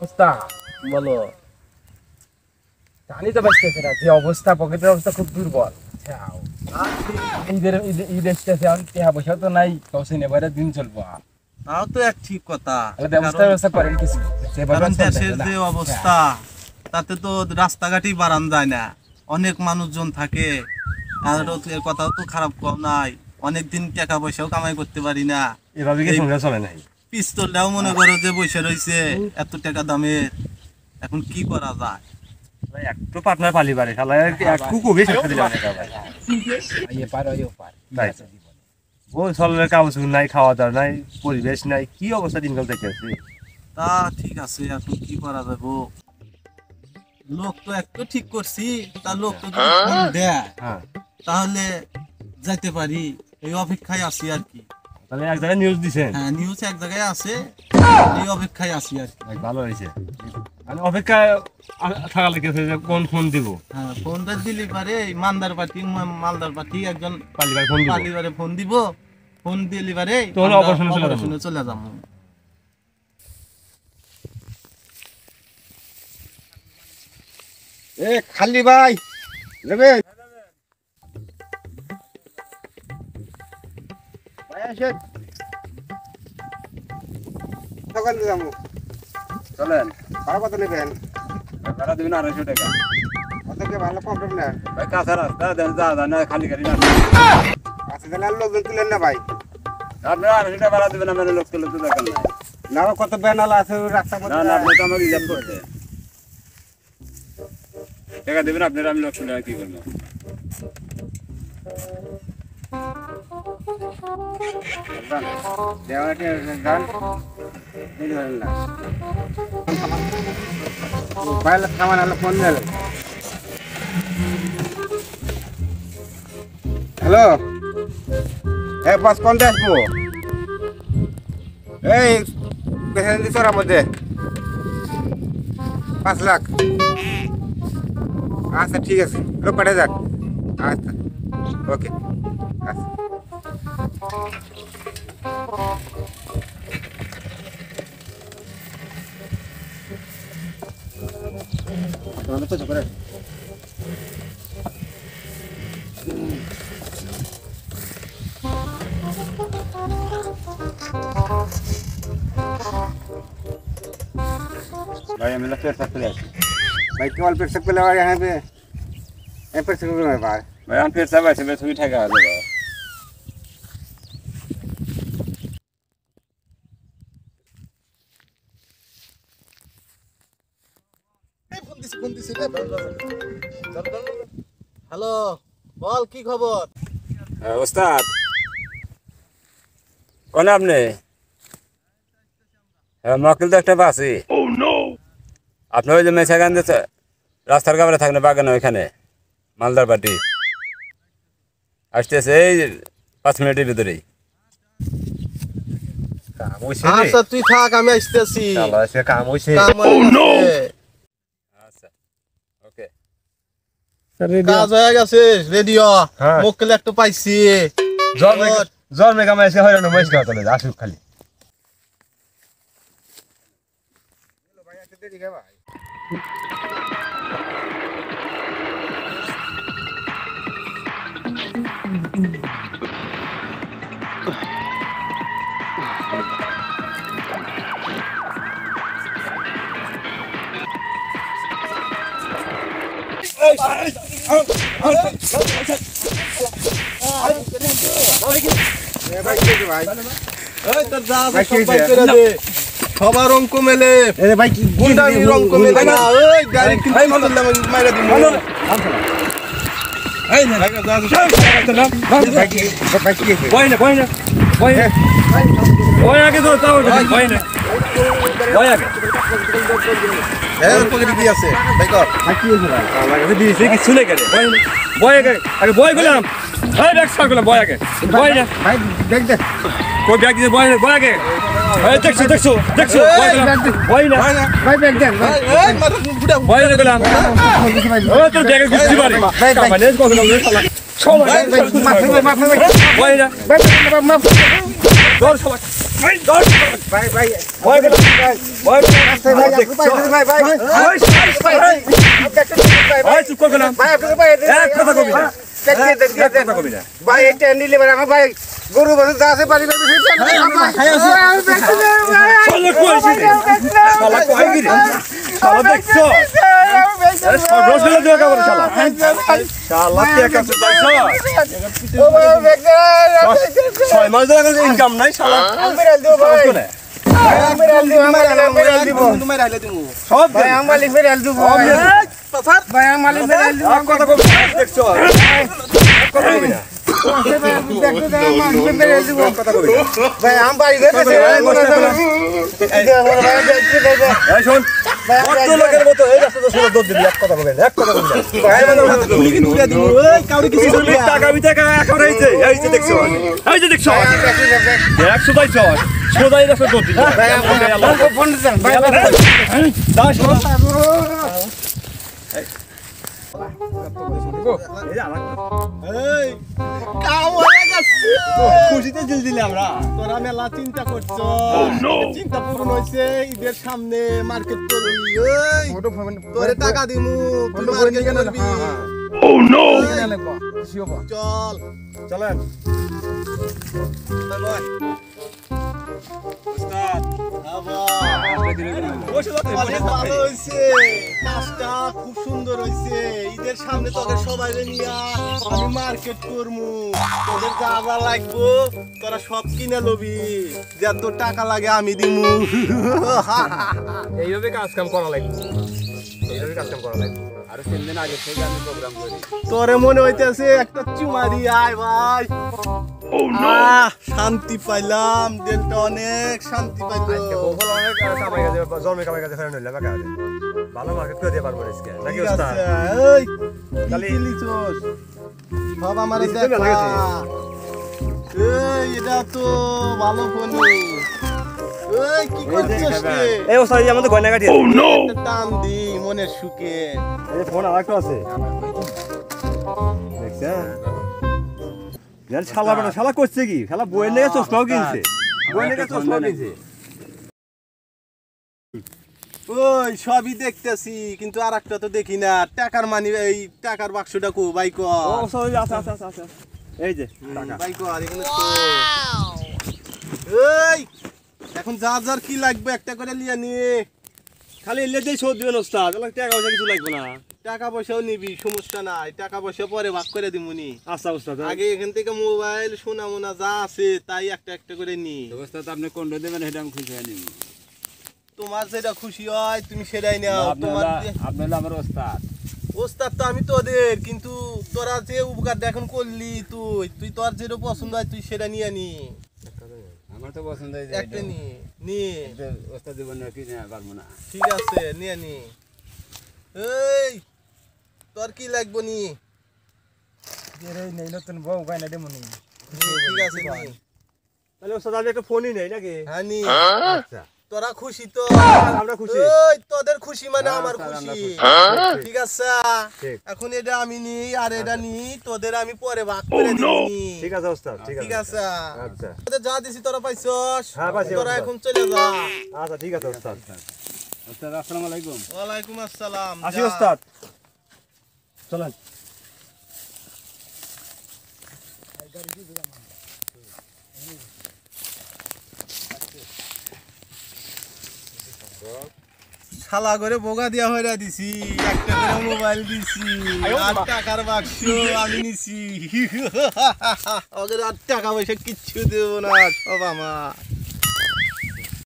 ওস্তাদ বলো জানি তো বাঁচতেছে না যে অবস্থা পকেটের অবস্থা খুব দুর্বল ঈদের টেহা পয়সা তো নাই কৌশল এবারে দিন চলবো তাও তো এক ঠিক কথা ব্যবস্থা করেন কিছু কারণ দেশের যে অবস্থা তাতে তো রাস্তাঘাটই বাড়ান যায় না অনেক মানুষজন থাকে আর কথাও তো খারাপ কম নাই অনেকদিন টাকা পয়সাও কামাই করতে পারি না এভাবে কি সংসার চলে নাই পিস্তলটাও মনে করো যে বসে রয়েছে এত টাকা দামের এখন কি করা যায় একটু পার্টনার পালি পারে শালা একটু কবি শেষ দিলাম না ভাই এই পার ওই পার তাই ও চলের কাগজ নাই খাওয়া দাওয়া নাই পরিবেশ নাই কি অবস্থা দিনকাল যাইতেছে তা ঠিক আছে এখন কি করা যাবে লোক তো একটু ঠিক করছি তা লোক তো দেয় তাহলে যাইতে পারি এই অপেক্ষায় আছি আর কি তাহলে এক জায়গায় নিউজ দিছেন হ্যাঁ নিউজ এক জায়গায় আছে এই অপেক্ষায় আছি আর কি ভালো হয়েছে মানে অপেক্ষা থাকা লেগেছে যে কোন ফোন দিব হ্যাঁ ফোনটা দিলি পারে মালদার পার্টি একজন পালিবারে ফোন দিব ফোন দিলি পারে তোরা অপারেশনে চলে যাবো এ খালি ভাই যাবে ভাই আসে দোকান যাবো চলেন ভাড়া কত নেবেন ভাড়া দিবেন 250 টাকা কত কি ভালো প্রবলেম না ভাই কাঁচা রাস্তা যা না খালি গাড়ি না আচ্ছা তাহলে আর লোকজন তুলেন না ভাই আপনারা 250 টাকা ভাড়া দিবেন আমার লোক তুলে তো দরকার নাই না কত বেনালা আছে রাস্তা মধ্যে না আপনি তো আমাকে রিজার্ভ করতে টাকা দেবেন আপনারা আমি লোক তুলে কি করব দেওয়াটি গান এই ধরেন না মোবাইল সামান হলো ফোন দিলে হ্যালো এই বাস কোনটা আসবো এই বেহেন্দি চড়ার মধ্যে 5 লাখ আচ্ছা ঠিক আছে লোক পাঠিয়ে যাক আচ্ছা ওকে আচ্ছা তো করে भाई हमें लगता है सकते हैं भाई केवल पेट सकते लगा यहाँ पे पेट सकते में भाई भाई हम फिर सब ऐसे में थोड़ी ठगा देगा হ্যালো বল কি খবর ওস্তাদ কোন আপনি মকল তো একটা বাসি আপনি ওই যে মেছাগান রাস্তার কাপড়ে থাকেন বাগানে ওইখানে মালদার পার্টি আসতেছে এই 5 মিনিটের ভিতরেই আচ্ছা তুই থাক আমি আসতেছি কাম হইছে আচ্ছা ওকে কাজ হয়ে গেছে রেডিও মকল একটু পাইছি জ্বর মেঘা মাইছে হয়রানো মাইছ খাওয়া চলে আসুক খালি भाई ऐसे दे दिया भाई সবার অঙ্ক মেলে ভাই গুন্ডামি অঙ্ক মেলে না ওই গাড়ি কিনতে মারলাম মাইরা দিমু এই না ভাই আগে তো তাও ভয় না ভয় আগে এর পকেটে কি আছে ভাই কর কি হইছে ভাই আমার কাছে দিয়েছে কি শুনে গেলে ভয় আগে ভয় গেলাম এই ব্যাগ সার গেলাম ভয় আগে ভয় না ভাই দেখ দেখ কই ব্যাগ দিয়ে ভয় আগে এই দেখছো ভয় না ভাই ব্যাগ দেন এই মাথা ফুটা ভয় গেলাম ও তোর ব্যাগে গুছি পারে মানে কখন আমরা শালা সবাই ভয় না ভাই দর শালা ভাই ভাই ভয় করে ভয় করে ভাই ভাই ভাই চুপ করে গেলাম ভাই আপনাকে ভাই এক কথা কবি না এক কথা কবি না ভাই এটা নিলে আমার ভাই গরু বাছুর যা আছে বাড়ি বাড়ি শালা কইছি শালা কই গিরে শালা দেখছো আরে সর্বনাশ করে দেয়া করে শালা শালা কে কাছে যাইছো 6 মাস ধরে ইনকাম নাই শালা সব ভাই আমার মালিক ফেরে আল দিব ভাই আমার মালিক ফেরে আল দিব কথা কবি দেখছো কথা কবি না কথা কবি না ভাই আম বাড়ি গেছে এই শোন কত লোকের মতো এই রাস্তাতে শুনে দৌড় দিবি এক কথা কবি না এক কথা কবি না ভাই মানে তুমি কি দূরে দিবি ওই কাউরি কিছু বলবি টাকা বিটা এখন এই যে দেখছো এই যে দেখছো 100 পাইছো সোজাই রাস্তা দৌড় দিবি ভাই আমার ফোন দেন ভাই দাস খুশিতে দিল দিলে আমরা তোরা মেলা চিন্তা করছ চিন্তা পূরণ হয়েছে ঈদের সামনে মার্কেট করবি ওই তোরে টাকা দিমু তুই মার্কেট করবি চল চলেন অনেক ভালো হয়েছে কাজটা খুব সুন্দর হয়েছে ঈদের সামনে তোকে সবাই নিয়ে আমি মার্কেট করবো তোদের যা যা লাগবো তোরা সব কিনে লবি যত টাকা লাগে আমি দিমু এইভাবে কাজ কাম করা লাগবে এইভাবে কাজ কাম করা লাগবে আর 3 দিন আগে থেকে আমি প্রোগ্রাম করি তোরে মনে হইতেছে একটা চুমারি আয় ভাই শান্তি পাইলাম দিলটা অনেক শান্তি পাইলাম বহুল অনেক কামাই গেছে জন্মে কামাই গেছে ফেরন হইলা বাকা ভালো মার্কেট করে দিয়ে পারবো আজকে নাকি ঠিক ওস্তাদ আছে এই খালি- কি লিচোস সব আমারে লিচু তো দেখা লাগাইছে। এই এটা তো ভালো ফোন এই কি করছিস রে এই ওস্তাদ এই আমাদের গয়না কাটি একটা টান দি মনের সুখে এই ফোন আরেকটা আছে দেখছেন যার শালা বড় শালা করছে কি শালা বইয়ের লেগে চশমাও কিনছে বইয়ের লেগে চশমাও কিনছে ওই সবই দেখতেছি কিন্তু আর একটা তো দেখি না টাকার মানি এই টাকার বাক্সটা কো বাই ও কর ওস্তাদ আছে আছে আছে আছে এই যে টাকা বাই কর এখানে তো এই এখন যা যার কি লাগবে একটা করে লিয়ে নিয়ে খালি এলে দিয়ে শোধ দিবেন ওস্তাদ এলা টাকা পয়সা কিছু লাগবে না টাকা পয়সাও নিবি সমস্যা নাই টাকা পয়সা পরে ভাগ করে দিমুনি আচ্ছা ওস্তাদ আগে এখান থেকে মোবাইল সোনা মোনা যা আছে তাই একটা একটা করে নি ওস্তাদ আপনি কোনটা দেবেন সেটা আমি খুশি হয়ে নিব তোমার যেটা খুশি হয় তুমি সেটাই নাও তোমার আপনি হলো আমার ওস্তাদ ওস্তাদ তো আমি তোদের কিন্তু তোরা যে উপকারটা এখন করলি তুই তুই তোর যেটা পছন্দ হয় তুই সেটা নিয়ে নি আমার তো পছন্দ হয়েছে একটা নি নি ওস্তাদ জীবন কি না পারবো না ঠিক আছে নিয়ে নি এই তোর কি লাগবো নি নেই নতুন বউ গায়না দেমনি ঠিক আছে নি তাহলে ওস্তাদ আমি একটা ফোনই নেই নাকি হ্যাঁ নি আচ্ছা তোরা খুশি তো আমরা খুশি ওই তোদের খুশি মানে আমার স্যার, আমরা খুশি খুশি। ঠিক আছে ঠিক। এখন এটা আমি নি আর এটা নি তোদের আমি পরে ভাগ করে দিবি ঠিক আছে ওস্তাদ ঠিক ঠিক আছে আছে আচ্ছা তোদের যা দিছি তোরা পাইছস হ্যাঁ, পাইছি, তোরা ওস্তাদ। এখন চলে যা আচ্ছা ঠিক আছে ওস্তাদ ওস্তাদ আসসালামু আলাইকুম ওয়ালাইকুম আসসালাম আসি যা। ওস্তাদ চলেন শালা করে বোগা দিয়া হইরা দিছি একটা করে মোবাইল দিছি আর টাকার বাক্স আমি নিছি ওদের আর টাকা পয়সা কিচ্ছু দেবো না সব আমার